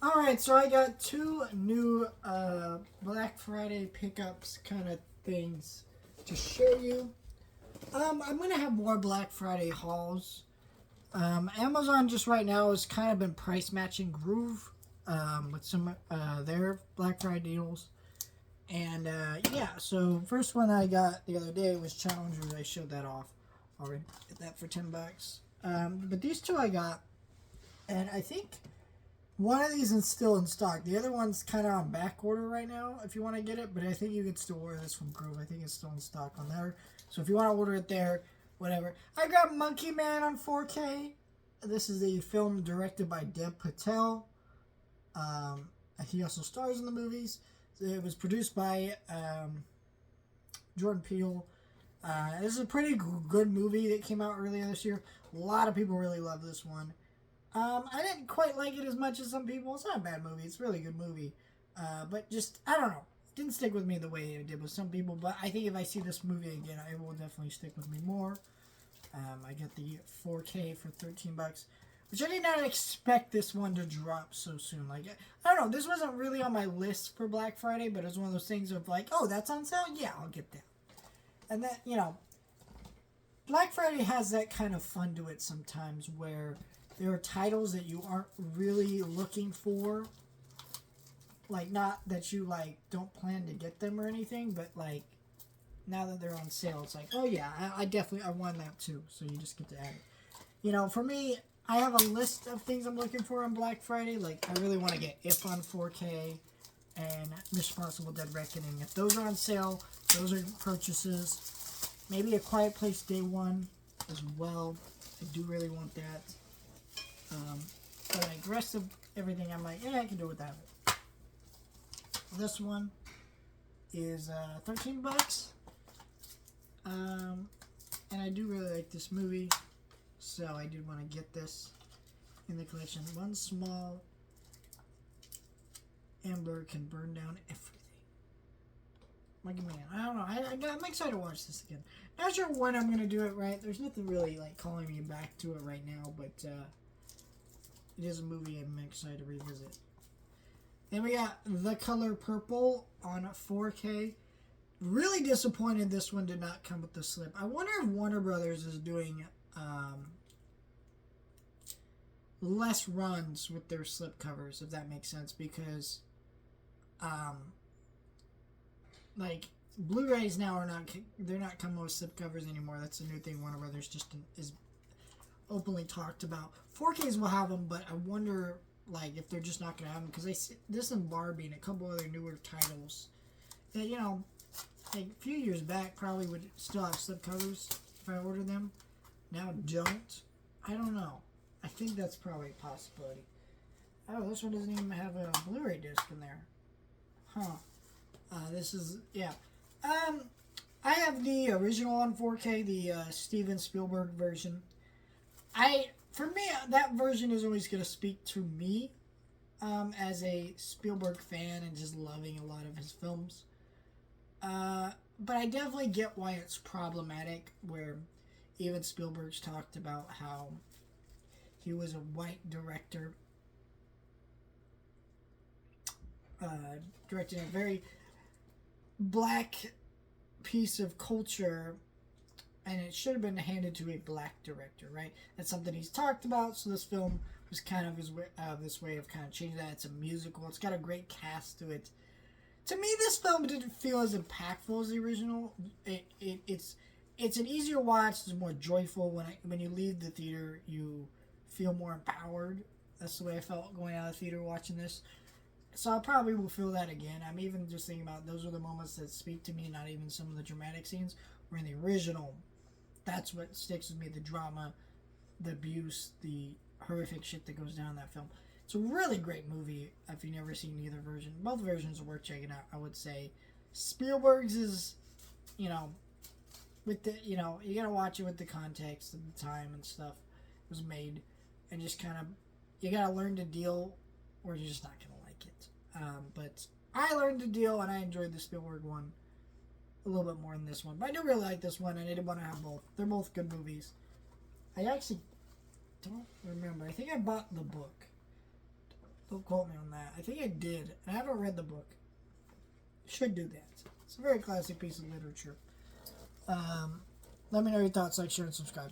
Alright, so I got two new Black Friday pickups kind of things to show you. I'm going to have more Black Friday hauls. Amazon just right now has kind of been price matching Groove with some their Black Friday deals. And yeah, so first one I got the other day was Challengers. I showed that off already. Get that for $10. But these two I got, and I think one of these is still in stock. The other one's kind of on back order right now if you want to get it, but I think you can still order this from Groove. I think it's still in stock on there. So if you want to order it there, whatever. I got Monkey Man on 4K. This is a film directed by Dev Patel. He also stars in the movies. It was produced by Jordan Peele. This is a pretty good movie that came out earlier this year. A lot of people really love this one. I didn't quite like it as much as some people. It's not a bad movie. It's a really good movie. But just, I don't know. It didn't stick with me the way it did with some people. But I think if I see this movie again, it will definitely stick with me more. I get the 4K for $13, which I did not expect this one to drop so soon. Like, I don't know. This wasn't really on my list for Black Friday, but it was one of those things of like, oh, that's on sale? Yeah, I'll get that. And that, Black Friday has that kind of fun to it sometimes where there are titles that you aren't really looking for, like not that you like don't plan to get them or anything, but like now that they're on sale, it's like, oh yeah, I definitely I want that too. So you just get to add it. For me, I have a list of things I'm looking for on Black Friday. Like I really want to get If on 4K and Mission Impossible: Dead Reckoning. If those are on sale, those are purchases. Maybe A Quiet Place Day One as well. I do really want that. But like the rest of everything, I'm like, yeah, I can do without it. This one is $13. And I do really like this movie, so I did want to get this in the collection. One small ember can burn down everything. Like, man, I don't know. I'm excited to watch this again. Not sure when I'm going to do it right. There's nothing really like calling me back to it right now, but it is a movie I'm excited to revisit. Then we got The Color Purple on 4K. Really disappointed this one did not come with the slip. I wonder if Warner Brothers is doing less runs with their slip covers, if that makes sense, because like Blu-rays now they're not coming with slip covers anymore. That's a new thing Warner Brothers just is openly talked about. 4Ks will have them, but I wonder like if they're just not gonna have them because I see this and Barbie and a couple other newer titles that like a few years back probably would still have slip covers if I ordered them. Now don't. I don't know. I think that's probably a possibility. Oh, this one doesn't even have a Blu-ray disc in there. Huh. This is, yeah. I have the original on 4K, the Steven Spielberg version. For me, that version is always going to speak to me as a Spielberg fan and just loving a lot of his films. But I definitely get why it's problematic, where even Spielberg's talked about how he was a white director, directing a very black piece of culture, and it should have been handed to a black director, right? That's something he's talked about, so this film was kind of this way of kind of changing that. It's a musical. It's got a great cast to it. To me, this film didn't feel as impactful as the original. It's an easier watch. It's more joyful. When you leave the theater, you feel more empowered. That's the way I felt going out of the theater watching this. So I probably will feel that again. I'm even just thinking about those are the moments that speak to me, not even some of the dramatic scenes. Where in the original, that's what sticks with me. The drama, the abuse, the horrific shit that goes down in that film. It's a really great movie if you've never seen either version. Both versions are worth checking out, I would say. Spielberg's is, with the, you gotta watch it with the context and the time and stuff it was made. And just kind of, you gotta learn to deal or you're just not gonna like it. But I learned to deal and I enjoyed the Spielberg one a little bit more than this one. But I do really like this one and I did want to have both. They're both good movies. I actually don't remember. I think I bought the book. Don't quote me on that. I think I did. I haven't read the book. Should do that. It's a very classic piece of literature. Let me know your thoughts, like, share, and subscribe.